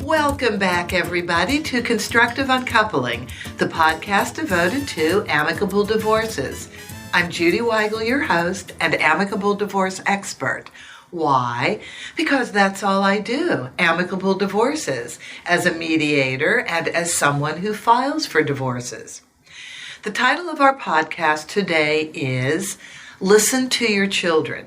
Welcome back, everybody, to Constructive Uncoupling, the podcast devoted to amicable divorces. I'm Judy Weigel, your host and amicable divorce expert. Why? Because that's all I do, amicable divorces, as a mediator and as someone who files for divorces. The title of our podcast today is Listen to Your Children.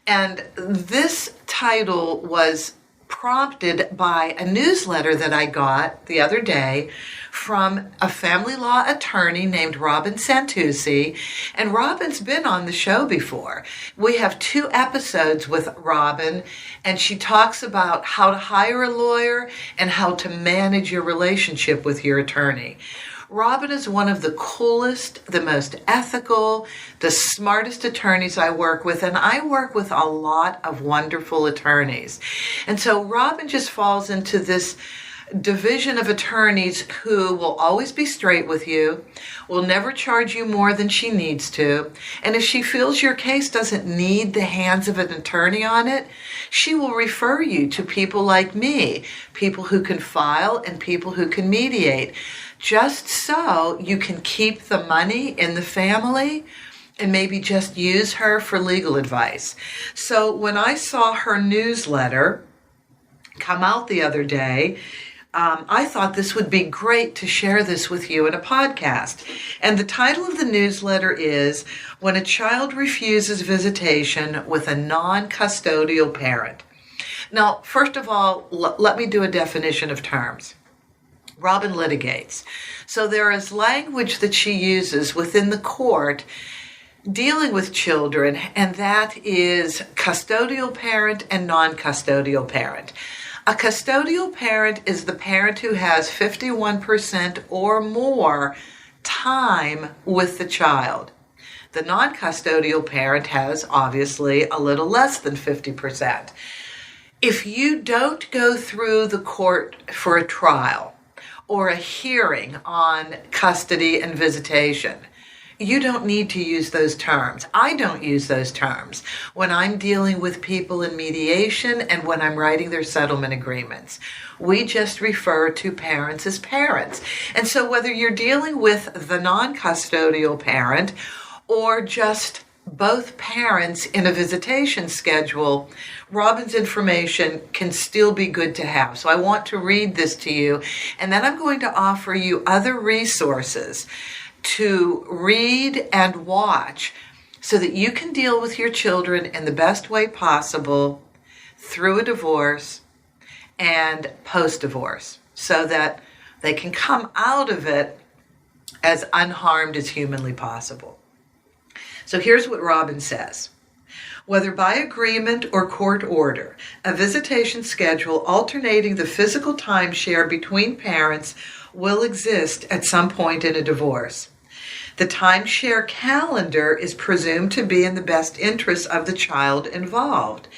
And this title was prompted by a newsletter that I got the other day from a family law attorney named Robin Santucci, and Robin's been on the show before. We have 2 episodes with Robin, and she talks about how to hire a lawyer and how to manage your relationship with your attorney. Robin is one of the coolest, the most ethical, the smartest attorneys I work with, and I work with a lot of wonderful attorneys. And so Robin just falls into this division of attorneys who will always be straight with you, will never charge you more than she needs to, and if she feels your case doesn't need the hands of an attorney on it, she will refer you to people like me, people who can file and people who can mediate, just so you can keep the money in the family and maybe just use her for legal advice. So when I saw her newsletter come out the other day, I thought this would be great to share this with you in a podcast. And the title of the newsletter is When a Child Refuses Visitation with a Non-Custodial Parent. Now, first of all, let me do a definition of terms. Robin litigates. So there is language that she uses within the court dealing with children, and that is custodial parent and non-custodial parent. A custodial parent is the parent who has 51% or more time with the child. The non-custodial parent has obviously a little less than 50%. If you don't go through the court for a trial or a hearing on custody and visitation, you don't need to use those terms. I don't use those terms when I'm dealing with people in mediation and when I'm writing their settlement agreements. We just refer to parents as parents. And so whether you're dealing with the non-custodial parent or just both parents in a visitation schedule, Robin's information can still be good to have. So I want to read this to you, and then I'm going to offer you other resources to read and watch so that you can deal with your children in the best way possible through a divorce and post-divorce so that they can come out of it as unharmed as humanly possible. So here's what Robin says. Whether by agreement or court order, a visitation schedule alternating the physical timeshare between parents will exist at some point in a divorce. The timeshare calendar is presumed to be in the best interest of the child involved.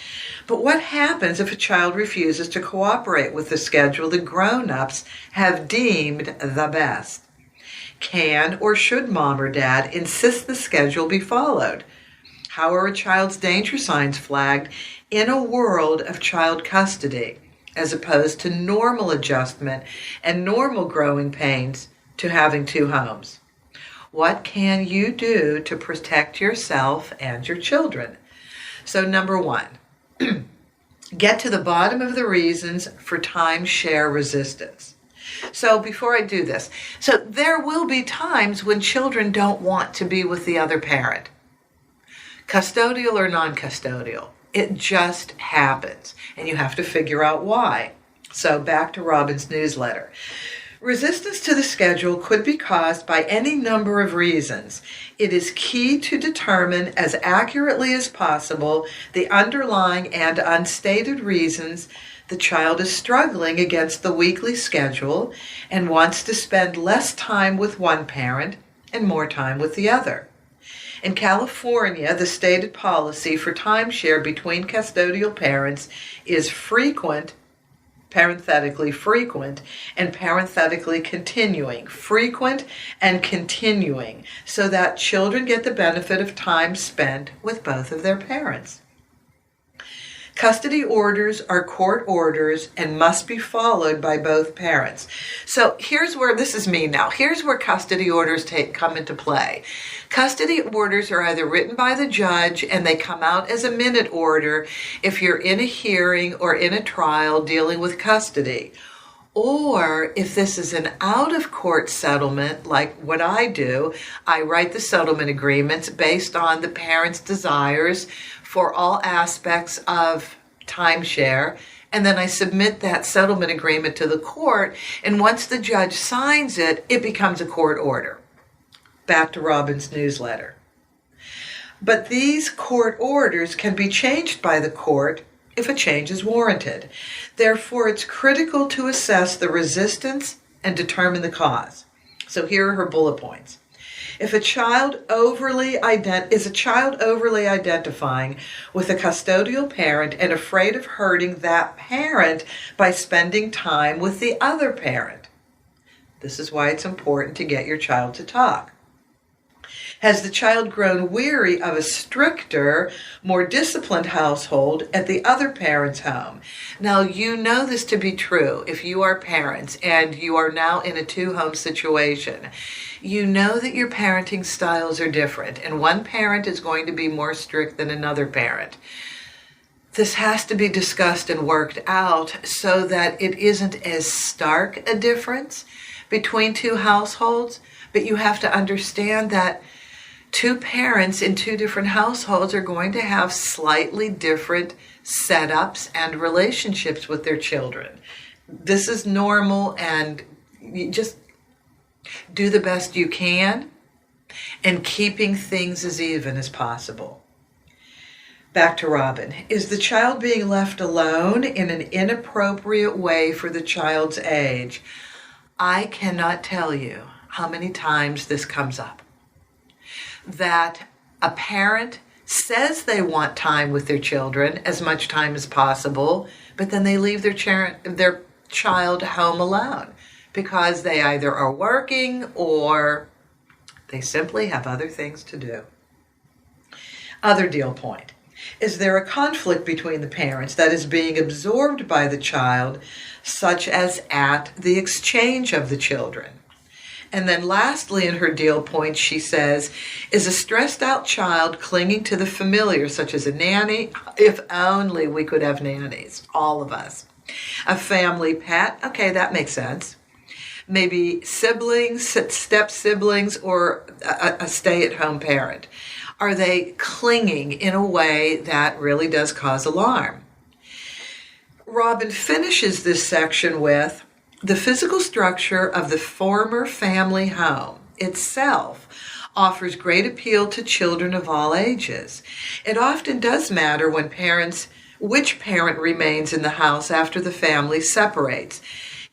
But what happens if a child refuses to cooperate with the schedule the grown-ups have deemed the best? Can or should mom or dad insist the schedule be followed? How are a child's danger signs flagged in a world of child custody, as opposed to normal adjustment and normal growing pains to having 2 homes? What can you do to protect yourself and your children? So number 1, get to the bottom of the reasons for timeshare resistance. So before I do this, so there will be times when children don't want to be with the other parent, custodial or non-custodial. It just happens, and you have to figure out why. So back to Robin's newsletter. Resistance to the schedule could be caused by any number of reasons. It is key to determine as accurately as possible the underlying and unstated reasons the child is struggling against the weekly schedule and wants to spend less time with one parent and more time with the other. In California, the stated policy for timeshare between custodial parents is frequent, parenthetically frequent, and parenthetically continuing, frequent and continuing, so that children get the benefit of time spent with both of their parents. Custody orders are court orders and must be followed by both parents. So here's where, this is me now, here's where custody orders come into play. Custody orders are either written by the judge and they come out as a minute order if you're in a hearing or in a trial dealing with custody. Or if this is an out-of-court settlement, like what I do, I write the settlement agreements based on the parents' desires for all aspects of timeshare, and then I submit that settlement agreement to the court, and once the judge signs it, it becomes a court order. Back to Robin's newsletter. But these court orders can be changed by the court if a change is warranted. Therefore, it's critical to assess the resistance and determine the cause. So here are her bullet points. If a child is a child overly identifying with a custodial parent and afraid of hurting that parent by spending time with the other parent? This is why it's important to get your child to talk. Has the child grown weary of a stricter, more disciplined household at the other parent's home? Now, you know this to be true if you are parents and you are now in a two-home situation. You know that your parenting styles are different, and one parent is going to be more strict than another parent. This has to be discussed and worked out so that it isn't as stark a difference between two households, but you have to understand that two parents in two different households are going to have slightly different setups and relationships with their children. This is normal, and you just do the best you can and keeping things as even as possible. Back to Robin. Is the child being left alone in an inappropriate way for the child's age? I cannot tell you how many times this comes up. That a parent says they want time with their children, as much time as possible, but then they leave their child home alone because they either are working or they simply have other things to do. Other deal point. Is there a conflict between the parents that is being absorbed by the child, such as at the exchange of the children? And then lastly, in her deal point, she says, is a stressed out child clinging to the familiar, such as a nanny? If only we could have nannies, all of us. A family pet? Okay, that makes sense. Maybe siblings, step-siblings, or a stay-at-home parent. Are they clinging in a way that really does cause alarm? Robin finishes this section with, the physical structure of the former family home itself offers great appeal to children of all ages. It often does matter which parent remains in the house after the family separates.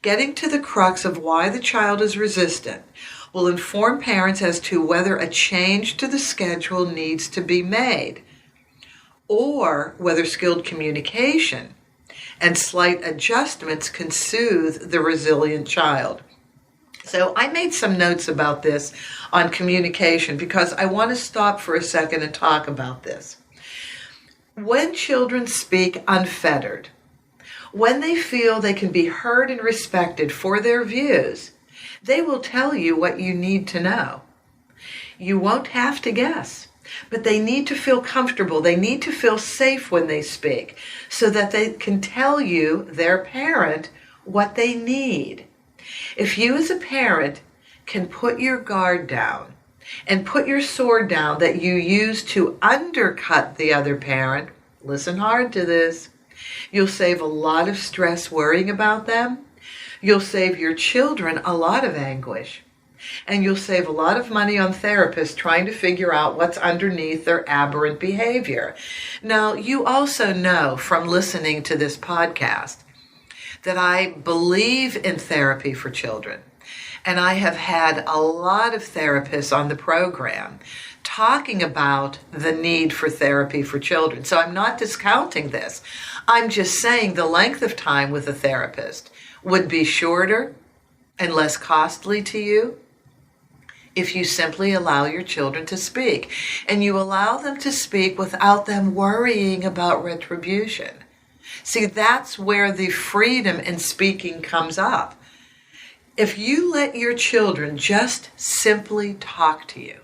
Getting to the crux of why the child is resistant will inform parents as to whether a change to the schedule needs to be made, or whether skilled communication and slight adjustments can soothe the resilient child. So I made some notes about this on communication because I want to stop for a second and talk about this. When children speak unfettered, when they feel they can be heard and respected for their views, they will tell you what you need to know. You won't have to guess. But they need to feel comfortable. They need to feel safe when they speak so that they can tell you, their parent, what they need. If you as a parent can put your guard down and put your sword down that you use to undercut the other parent, listen hard to this, you'll save a lot of stress worrying about them. You'll save your children a lot of anguish. And you'll save a lot of money on therapists trying to figure out what's underneath their aberrant behavior. Now, you also know from listening to this podcast that I believe in therapy for children. And I have had a lot of therapists on the program talking about the need for therapy for children. So I'm not discounting this. I'm just saying the length of time with a therapist would be shorter and less costly to you if you simply allow your children to speak. And you allow them to speak without them worrying about retribution. See, that's where the freedom in speaking comes up. If you let your children just simply talk to you,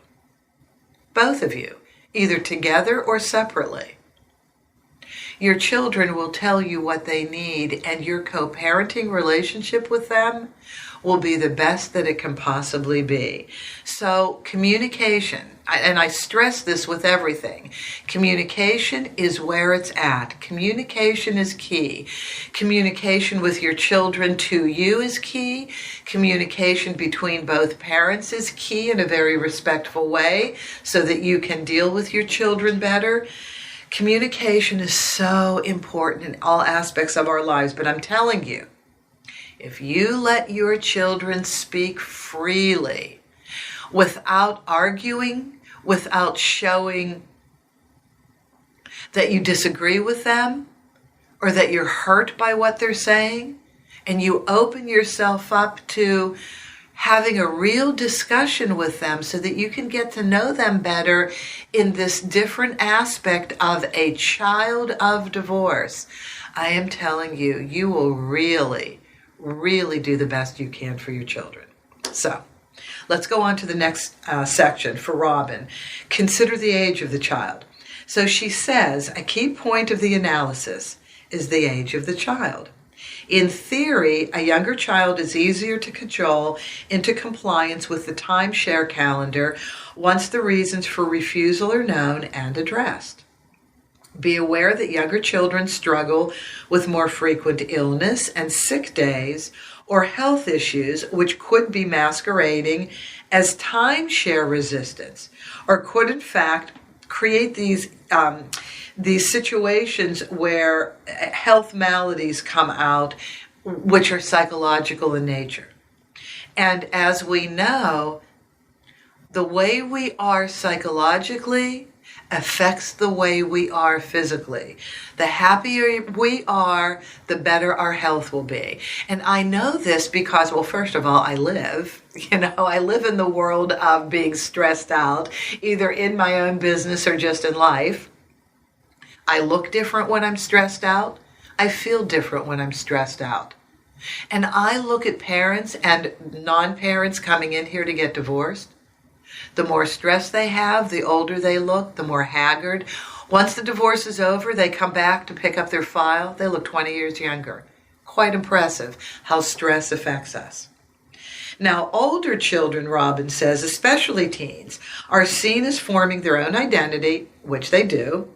both of you, either together or separately, your children will tell you what they need, and your co-parenting relationship with them will be the best that it can possibly be. So communication, and I stress this with everything, communication is where it's at. Communication is key. Communication with your children to you is key. Communication between both parents is key in a very respectful way so that you can deal with your children better. Communication is so important in all aspects of our lives, but I'm telling you, if you let your children speak freely, without arguing, without showing that you disagree with them or that you're hurt by what they're saying, and you open yourself up to having a real discussion with them so that you can get to know them better in this different aspect of a child of divorce, I am telling you, you will really do the best you can for your children. So let's go on to the next section for Robin. Consider the age of the child. So she says a key point of the analysis is the age of the child. In theory, a younger child is easier to cajole into compliance with the timeshare calendar once the reasons for refusal are known and addressed. Be aware that younger children struggle with more frequent illness and sick days or health issues, which could be masquerading as timeshare resistance, or could in fact create these situations where health maladies come out, which are psychological in nature. And as we know, the way we are psychologically affects the way we are physically. The happier we are, the better our health will be. And I know this because, well, first of all, I live in the world of being stressed out, either in my own business or just in life. I look different when I'm stressed out. I feel different when I'm stressed out. And I look at parents and non-parents coming in here to get divorced. The more stress they have, the older they look, the more haggard. Once the divorce is over, they come back to pick up their file. They look 20 years younger. Quite impressive how stress affects us. Now, older children, Robin says, especially teens, are seen as forming their own identity, which they do,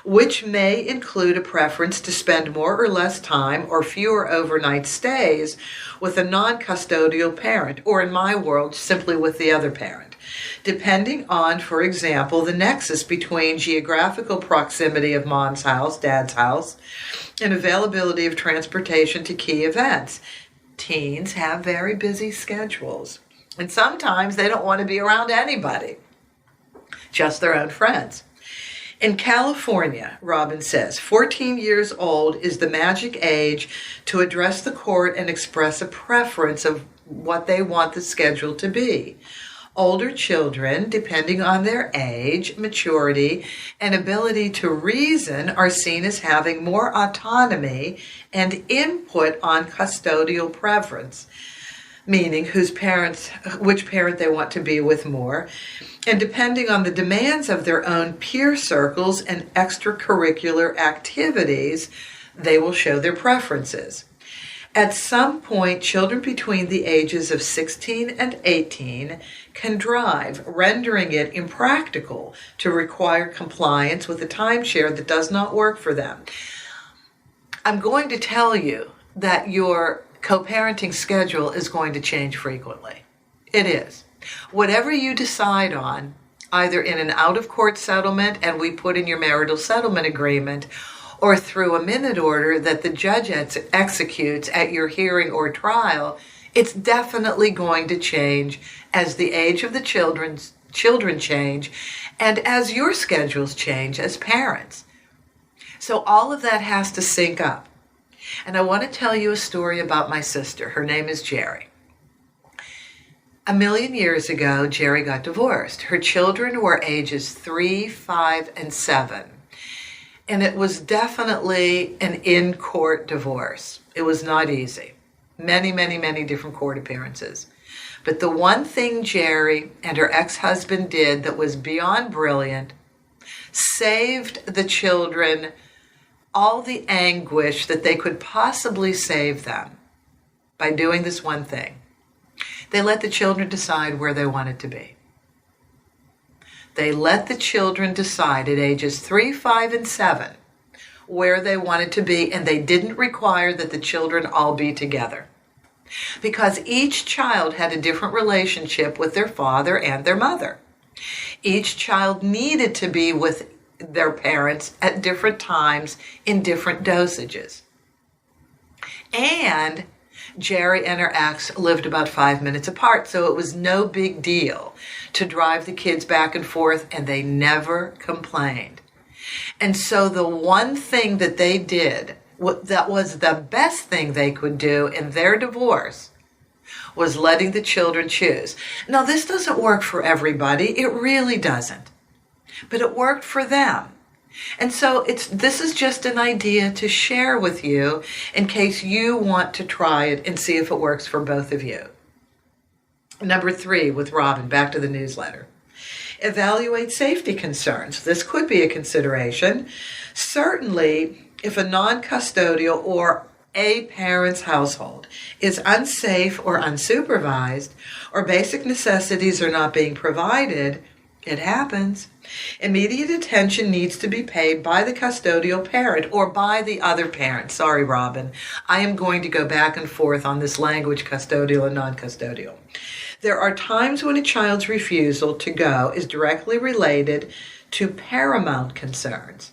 which may include a preference to spend more or less time or fewer overnight stays with a non-custodial parent, or in my world, simply with the other parent, depending on, for example, the nexus between geographical proximity of mom's house, dad's house, and availability of transportation to key events. Teens have very busy schedules, and sometimes they don't want to be around anybody, just their own friends. In California, Robin says, 14 years old is the magic age to address the court and express a preference of what they want the schedule to be. Older children, depending on their age, maturity, and ability to reason, are seen as having more autonomy and input on custodial preference, meaning which parent they want to be with more, and depending on the demands of their own peer circles and extracurricular activities, they will show their preferences. At some point, children between the ages of 16 and 18 can drive, rendering it impractical to require compliance with a timeshare that does not work for them. I'm going to tell you that your co-parenting schedule is going to change frequently. It is. Whatever you decide on, either in an out-of-court settlement and we put in your marital settlement agreement, or through a minute order that the judge executes at your hearing or trial, it's definitely going to change as the age of the children change and as your schedules change as parents. So all of that has to sync up. And I want to tell you a story about my sister. Her name is Jerry. A million years ago, Jerry got divorced. Her children were ages 3, 5, and 7. And it was definitely an in-court divorce. It was not easy. Many, many, many different court appearances. But the one thing Jerry and her ex-husband did that was beyond brilliant, saved the children all the anguish that they could possibly save them by doing this one thing. They let the children decide where they wanted to be. They let the children decide at ages 3, 5, and 7 where they wanted to be, and they didn't require that the children all be together. Because each child had a different relationship with their father and their mother. Each child needed to be with their parents at different times in different dosages. And Jerry and her ex lived about 5 minutes apart, so it was no big deal to drive the kids back and forth, and they never complained. And so the one thing that they did, that was the best thing they could do in their divorce, was letting the children choose. Now, this doesn't work for everybody. It really doesn't. But it worked for them. And so this is just an idea to share with you in case you want to try it and see if it works for both of you. Number 3 with Robin, back to the newsletter. Evaluate safety concerns. This could be a consideration. Certainly, if a non-custodial or a parent's household is unsafe or unsupervised, or basic necessities are not being provided, it happens. Immediate attention needs to be paid by the custodial parent or by the other parent. Sorry, Robin. I am going to go back and forth on this language, custodial and non-custodial. There are times when a child's refusal to go is directly related to paramount concerns.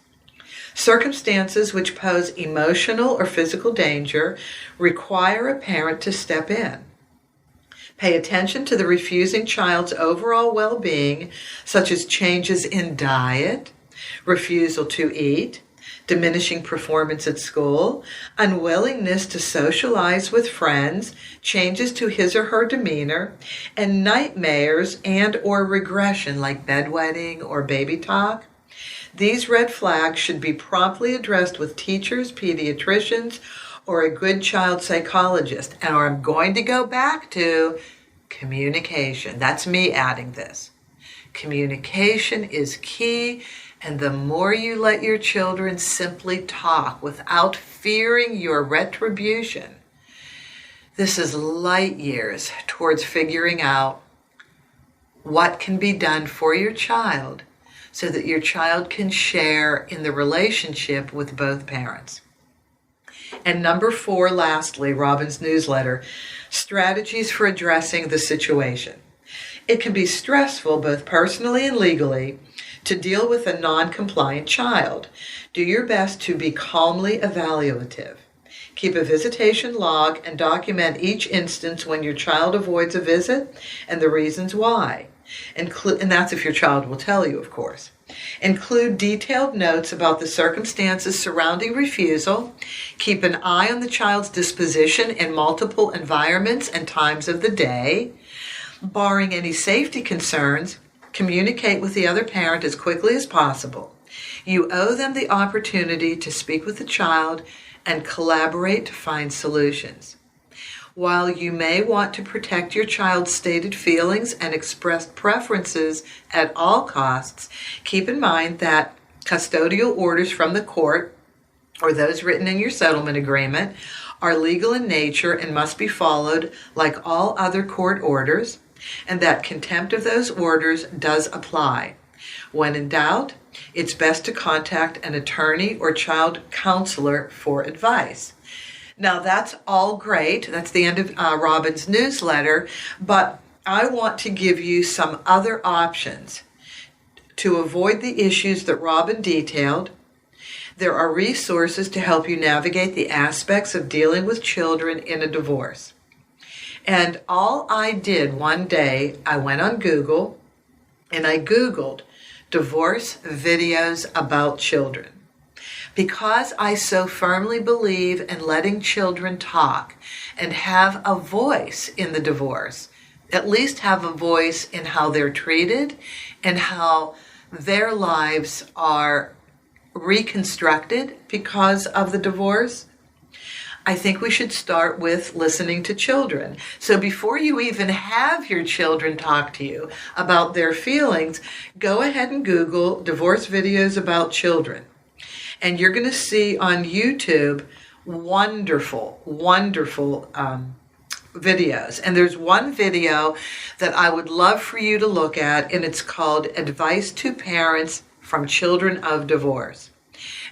Circumstances which pose emotional or physical danger require a parent to step in. Pay attention to the refusing child's overall well-being, such as changes in diet, refusal to eat, diminishing performance at school, unwillingness to socialize with friends, changes to his or her demeanor, and nightmares and or regression like bedwetting or baby talk. These red flags should be promptly addressed with teachers, pediatricians, or a good child psychologist. And I'm going to go back to communication. That's me adding this. Communication is key, and the more you let your children simply talk without fearing your retribution, this is light years towards figuring out what can be done for your child so that your child can share in the relationship with both parents. And number 4, lastly, Robin's newsletter, strategies for addressing the situation. It can be stressful, both personally and legally, to deal with a non-compliant child. Do your best to be calmly evaluative. Keep a visitation log and document each instance when your child avoids a visit and the reasons why. And that's if your child will tell you, of course. Include detailed notes about the circumstances surrounding refusal. Keep an eye on the child's disposition in multiple environments and times of the day. Barring any safety concerns, communicate with the other parent as quickly as possible. You owe them the opportunity to speak with the child and collaborate to find solutions. While you may want to protect your child's stated feelings and expressed preferences at all costs, keep in mind that custodial orders from the court, or those written in your settlement agreement, are legal in nature and must be followed like all other court orders, and that contempt of those orders does apply. When in doubt, it's best to contact an attorney or child counselor for advice. Now, that's all great. That's the end of Robin's newsletter, but I want to give you some other options to avoid the issues that Robin detailed. There are resources to help you navigate the aspects of dealing with children in a divorce. And all I did one day, I went on Google and I Googled divorce videos about children. Because I so firmly believe in letting children talk and have a voice in the divorce, at least have a voice in how they're treated and how their lives are reconstructed because of the divorce, I think we should start with listening to children. So before you even have your children talk to you about their feelings, go ahead and Google divorce videos about children. And you're going to see on YouTube wonderful videos. And there's one video that I would love for you to look at, and it's called Advice to Parents from Children of Divorce.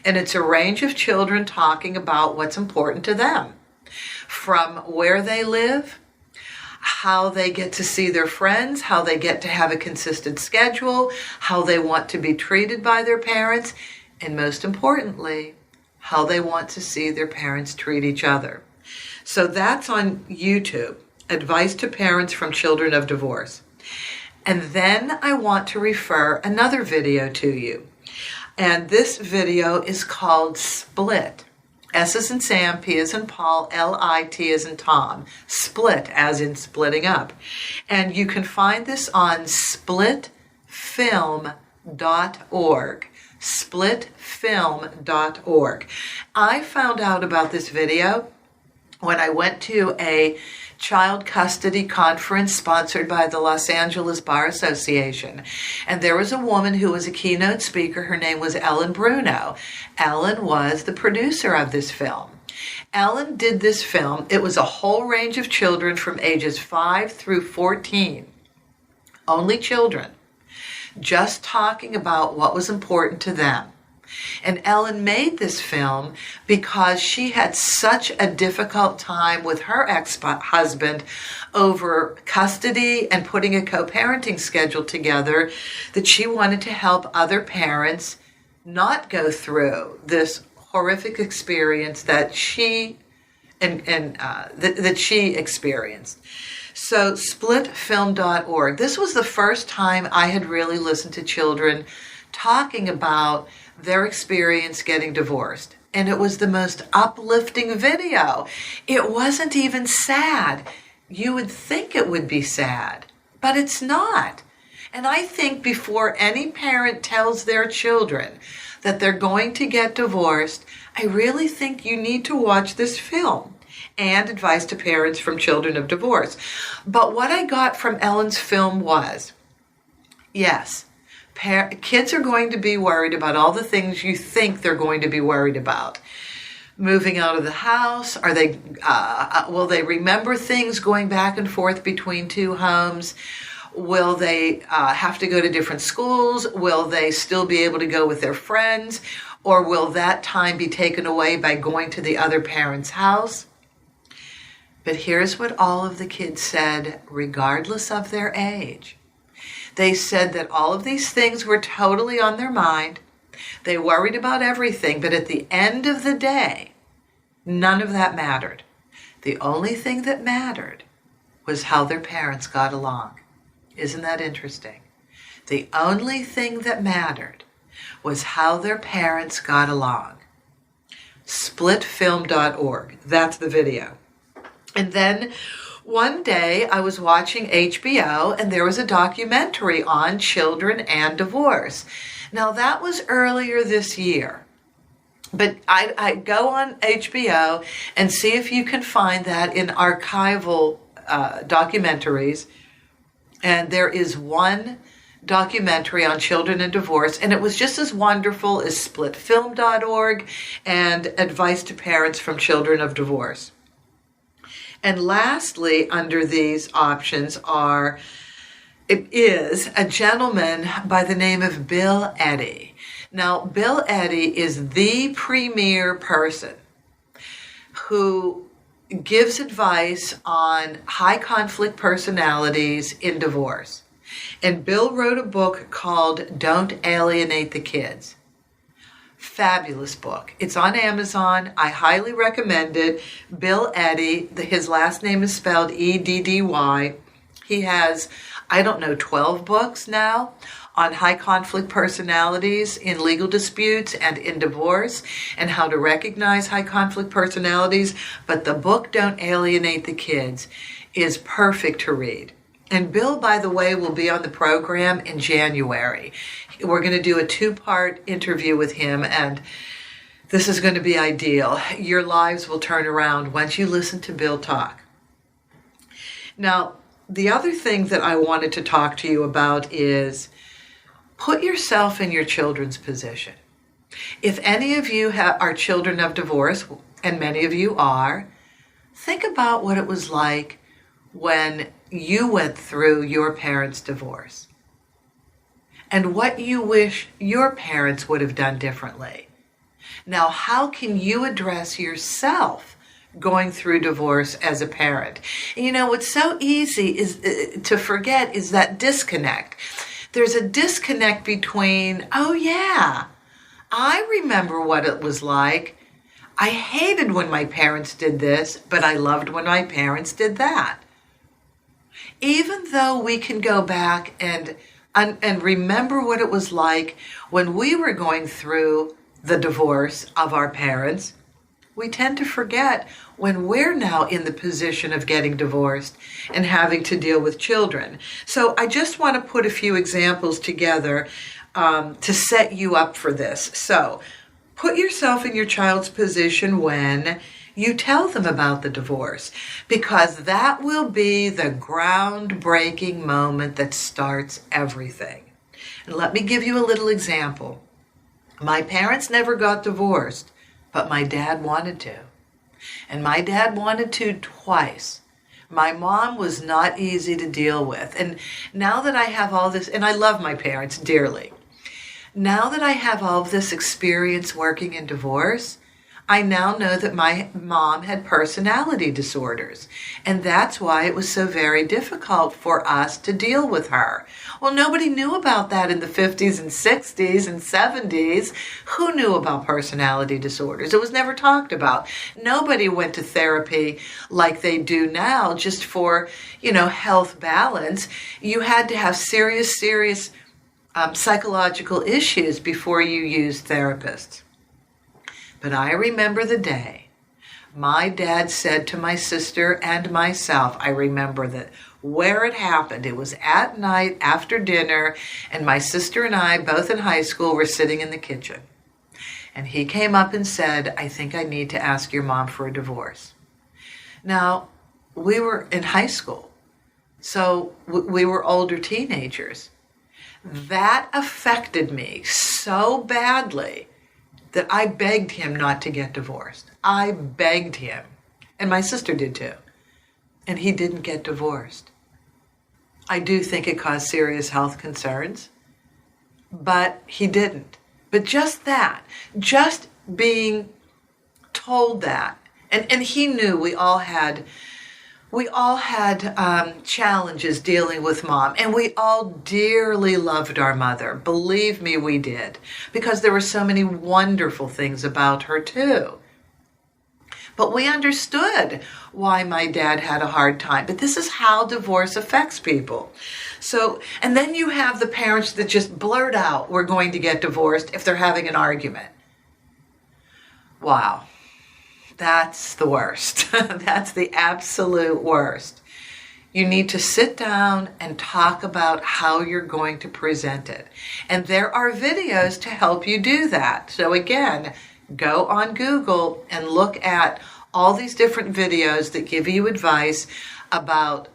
And it's a range of children talking about what's important to them, from where they live, how they get to see their friends, how they get to have a consistent schedule, how they want to be treated by their parents, and most importantly, how they want to see their parents treat each other. So that's on YouTube, Advice to Parents from Children of Divorce. And then I want to refer another video to you. And this video is called Split. S as in Sam, P as in Paul, L-I-T as in Tom. Split as in splitting up. And you can find this on splitfilm.org. Splitfilm.org. I found out about this video when I went to a child custody conference sponsored by the Los Angeles Bar Association. And there was a woman who was a keynote speaker. Her name was Ellen Bruno. Ellen was the producer of this film. Ellen did this film. It was a whole range of children from ages 5 through 14. Only children. Just talking about what was important to them. And Ellen made this film because she had such a difficult time with her ex-husband over custody and putting a co-parenting schedule together that she wanted to help other parents not go through this horrific experience that she experienced. So splitfilm.org. This was the first time I had really listened to children talking about their experience getting divorced. And it was the most uplifting video. It wasn't even sad. You would think it would be sad, but it's not. And I think before any parent tells their children that they're going to get divorced, I really think you need to watch this film and Advice to Parents from Children of Divorce. But what I got from Ellen's film was, yes, kids are going to be worried about all the things you think they're going to be worried about. Moving out of the house, will they remember things going back and forth between two homes? Will they have to go to different schools? Will they still be able to go with their friends? Or will that time be taken away by going to the other parent's house? But here's what all of the kids said, regardless of their age. They said that all of these things were totally on their mind. They worried about everything, but at the end of the day, none of that mattered. The only thing that mattered was how their parents got along. Isn't that interesting? The only thing that mattered was how their parents got along. Splitfilm.org. That's the video. And then one day I was watching HBO and there was a documentary on children and divorce. Now that was earlier this year. But I go on HBO and see if you can find that in archival documentaries. And there is one documentary on children and divorce, and it was just as wonderful as splitfilm.org and Advice to Parents from Children of Divorce. And lastly, under these options is a gentleman by the name of Bill Eddy. Now, Bill Eddy is the premier person who gives advice on high conflict personalities in divorce. And Bill wrote a book called Don't Alienate the Kids. Fabulous book. It's on Amazon. I highly recommend it. Bill Eddy, his last name is spelled E-D-D-Y. He has, 12 books now on high conflict personalities in legal disputes and in divorce and how to recognize high conflict personalities. But the book, Don't Alienate the Kids, is perfect to read. And Bill, by the way, will be on the program in January. We're going to do a 2-part interview with him, and this is going to be ideal. Your lives will turn around once you listen to Bill talk. Now, the other thing that I wanted to talk to you about is put yourself in your children's position. If any of you are children of divorce, and many of you are, think about what it was like when you went through your parents' divorce and what you wish your parents would have done differently. Now, how can you address yourself going through divorce as a parent? And you know, what's so easy is to forget is that disconnect. There's a disconnect between, oh yeah, I remember what it was like. I hated when my parents did this, but I loved when my parents did that. Even though we can go back and remember what it was like when we were going through the divorce of our parents, we tend to forget when we're now in the position of getting divorced and having to deal with children. So I just want to put a few examples together to set you up for this. So put yourself in your child's position when you tell them about the divorce, because that will be the groundbreaking moment that starts everything. And let me give you a little example. My parents never got divorced, but my dad wanted to. And my dad wanted to twice. My mom was not easy to deal with. And now that I have all this, and I love my parents dearly, now that I have all of this experience working in divorce, I now know that my mom had personality disorders, and that's why it was so very difficult for us to deal with her. Well, nobody knew about that in the 50s and 60s and 70s. Who knew about personality disorders? It was never talked about. Nobody went to therapy like they do now just for, health balance. You had to have serious psychological issues before you used therapists. But I remember the day my dad said to my sister and myself, I remember that where it happened. It was at night after dinner, and my sister and I, both in high school, were sitting in the kitchen. And he came up and said, I think I need to ask your mom for a divorce. Now, we were in high school, so we were older teenagers. That affected me so badly that I begged him not to get divorced. I begged him. And my sister did too. And he didn't get divorced. I do think it caused serious health concerns, but he didn't. But just being told that, and he knew we all had challenges dealing with mom, and we all dearly loved our mother. Believe me, we did, because there were so many wonderful things about her too. But we understood why my dad had a hard time. But this is how divorce affects people. So, and then you have the parents that just blurt out, we're going to get divorced if they're having an argument. Wow. That's the worst. That's the absolute worst. You need to sit down and talk about how you're going to present it. And there are videos to help you do that. So again, go on Google and look at all these different videos that give you advice about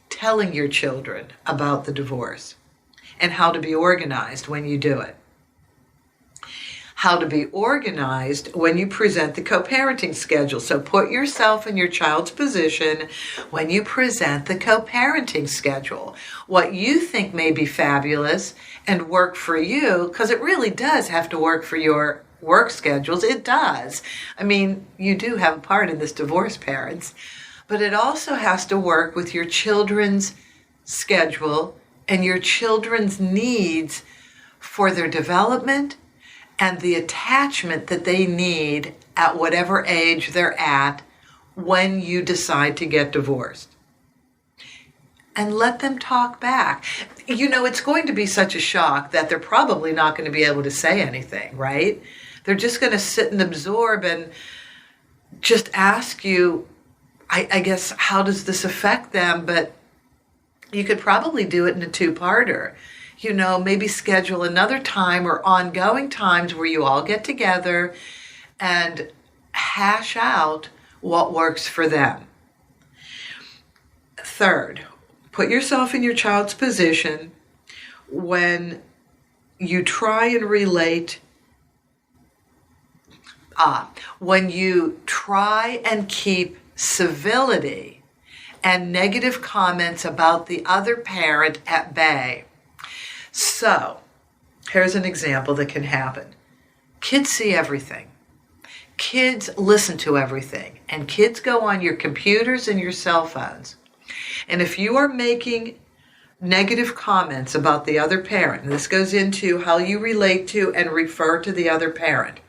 telling your children about the divorce and how to be organized when you do it. How to be organized when you present the co-parenting schedule. So put yourself in your child's position when you present the co-parenting schedule. What you think may be fabulous and work for you, because it really does have to work for your work schedules. It does. I mean, you do have a part in this divorce, parents, but it also has to work with your children's schedule and your children's needs for their development and the attachment that they need at whatever age they're at when you decide to get divorced. And let them talk back. It's going to be such a shock that they're probably not going to be able to say anything, right? They're just going to sit and absorb and just ask you, I guess, how does this affect them? But You could probably do it in a two-parter. Maybe schedule another time or ongoing times where you all get together and hash out what works for them. Third, put yourself in your child's position when you try and relate, when you try and keep civility and negative comments about the other parent at bay. So, here's an example that can happen. Kids see everything. Kids listen to everything. And kids go on your computers and your cell phones. And if you are making negative comments about the other parent, and this goes into how you relate to and refer to the other parent,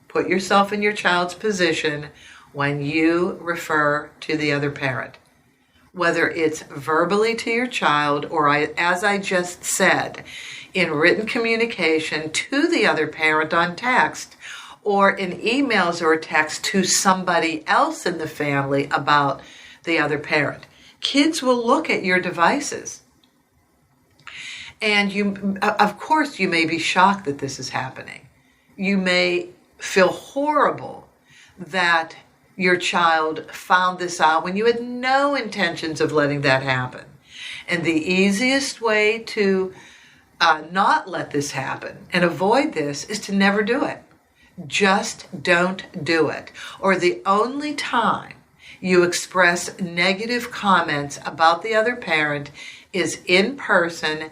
put yourself in your child's position when you refer to the other parent. Whether it's verbally to your child or, as I just said, in written communication to the other parent on text, or in emails or text to somebody else in the family about the other parent. Kids will look at your devices. And of course, you may be shocked that this is happening. You may feel horrible that your child found this out when you had no intentions of letting that happen. And the easiest way to not let this happen and avoid this is to never do it. Just don't do it. Or the only time you express negative comments about the other parent is in person,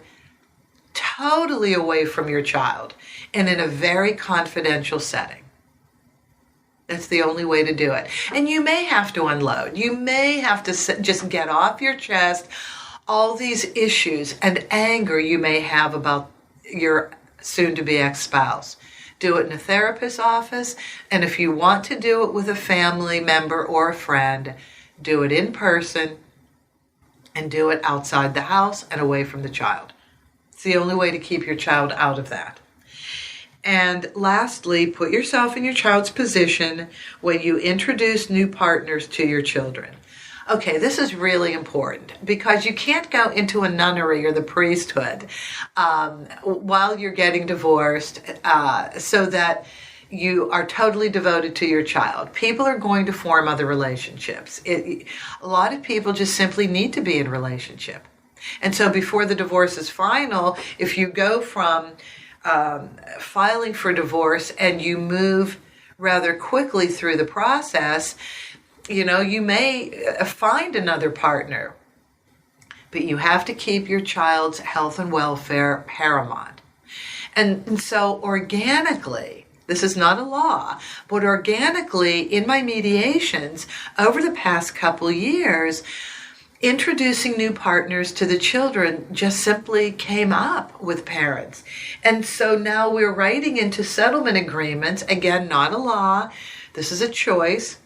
totally away from your child, and in a very confidential setting. That's the only way to do it. And you may have to unload. You may have to just get off your chest all these issues and anger you may have about your soon-to-be ex-spouse. Do it in a therapist's office, and if you want to do it with a family member or a friend, do it in person and do it outside the house and away from the child. It's the only way to keep your child out of that. And lastly, put yourself in your child's position when you introduce new partners to your children. Okay, this is really important because you can't go into a nunnery or the priesthood while you're getting divorced so that you are totally devoted to your child. People are going to form other relationships. A lot of people just simply need to be in a relationship. And so before the divorce is final, if you go from filing for divorce and you move rather quickly through the process, you may find another partner, but you have to keep your child's health and welfare paramount. And so organically, this is not a law, but organically in my mediations over the past couple years, introducing new partners to the children just simply came up with parents. And so now we're writing into settlement agreements, again, not a law, this is a choice,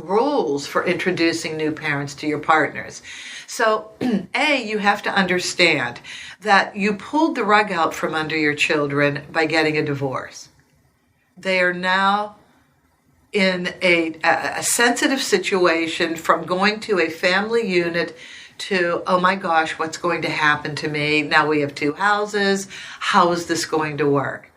rules for introducing new parents to your partners. So, you have to understand that you pulled the rug out from under your children by getting a divorce. They are now in a sensitive situation from going to a family unit to, oh my gosh, what's going to happen to me? Now we have two houses. How is this going to work?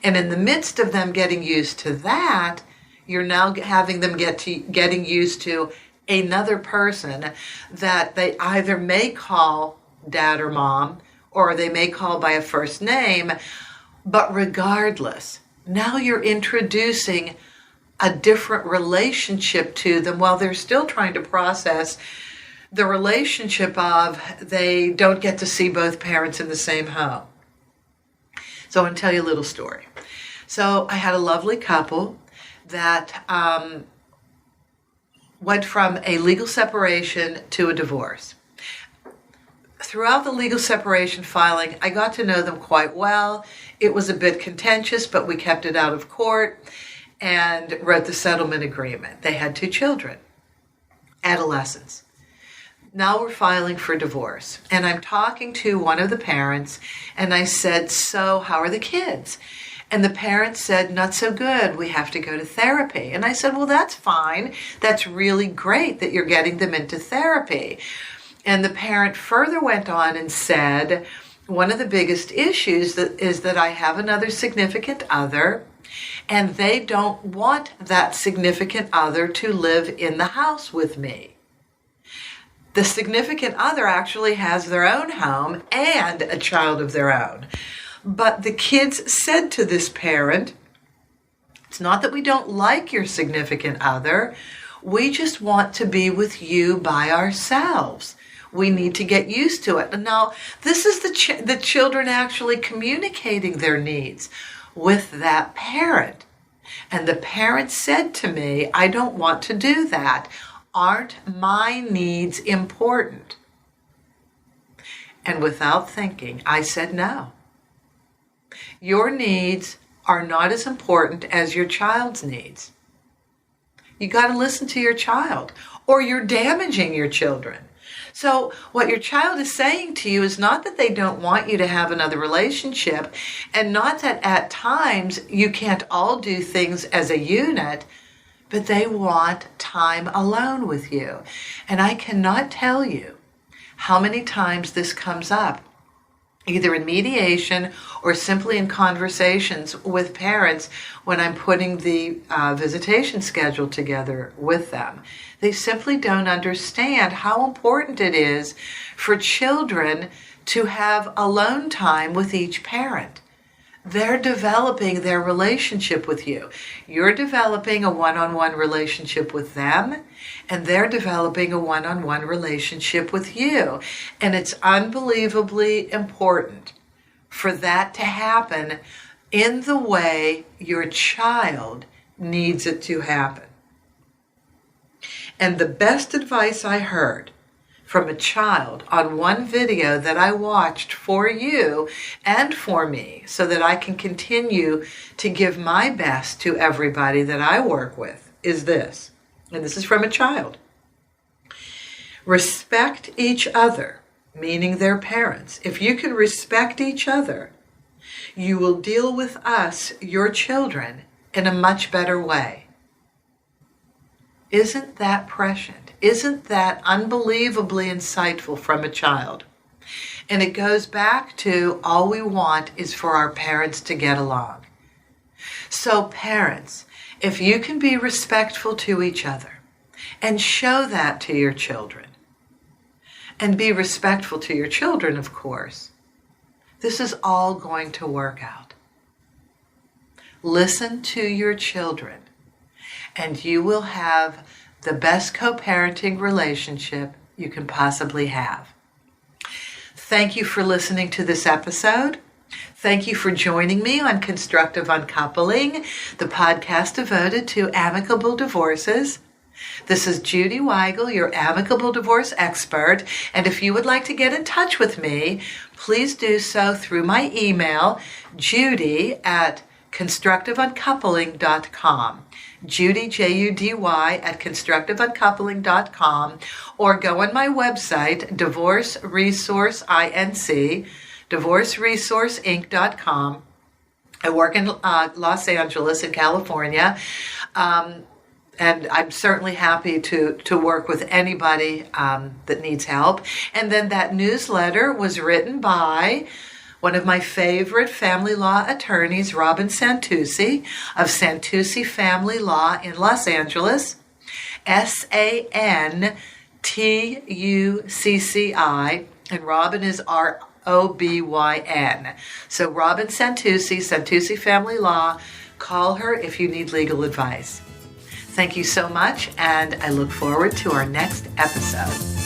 And in the midst of them getting used to that, you're now having them getting used to another person that they either may call dad or mom, or they may call by a first name. But regardless, now you're introducing a different relationship to them while they're still trying to process the relationship of they don't get to see both parents in the same home. So I'm going to tell you a little story. So I had a lovely couple that went from a legal separation to a divorce. Throughout the legal separation filing, I got to know them quite well. It was a bit contentious, but we kept it out of court and wrote the settlement agreement. They had two children, adolescents. Now we're filing for divorce. And I'm talking to one of the parents, and I said, so how are the kids? And the parents said, not so good. We have to go to therapy. And I said, well, that's fine. That's really great that you're getting them into therapy. And the parent further went on and said, one of the biggest issues is that I have another significant other, and they don't want that significant other to live in the house with me. The significant other actually has their own home and a child of their own. But the kids said to this parent, it's not that we don't like your significant other, we just want to be with you by ourselves. We need to get used to it. And now, this is the children actually communicating their needs with that parent. And the parent said to me, I don't want to do that. Aren't my needs important? And without thinking, I said no. Your needs are not as important as your child's needs. You got to listen to your child, or you're damaging your children. So what your child is saying to you is not that they don't want you to have another relationship, and not that at times you can't all do things as a unit, but they want time alone with you. And I cannot tell you how many times this comes up, either in mediation or simply in conversations with parents when I'm putting the visitation schedule together with them. They simply don't understand how important it is for children to have alone time with each parent. They're developing their relationship with you. You're developing a one-on-one relationship with them, and they're developing a one-on-one relationship with you. And it's unbelievably important for that to happen in the way your child needs it to happen. And the best advice I heard from a child on one video that I watched for you and for me, so that I can continue to give my best to everybody that I work with, is this. And this is from a child. Respect each other, meaning their parents. If you can respect each other, you will deal with us, your children, in a much better way. Isn't that prescient? Isn't that unbelievably insightful from a child? And it goes back to all we want is for our parents to get along. So parents, if you can be respectful to each other and show that to your children, and be respectful to your children, of course, this is all going to work out. Listen to your children, and you will have the best co-parenting relationship you can possibly have. Thank you for listening to this episode. Thank you for joining me on Constructive Uncoupling, the podcast devoted to amicable divorces. This is Judy Weigel, your amicable divorce expert, and if you would like to get in touch with me, please do so through my email, judy@constructiveuncoupling.com. Judy, Judy, @constructiveuncoupling.com, or go on my website, Divorce Resource Inc., divorceresourceinc.com. I work in Los Angeles in California, and I'm certainly happy to work with anybody that needs help. And then that newsletter was written by one of my favorite family law attorneys, Robin Santucci of Santucci Family Law in Los Angeles, SANTUCCI, and Robin is ROBYN. So Robin Santucci, Santucci Family Law, call her if you need legal advice. Thank you so much, and I look forward to our next episode.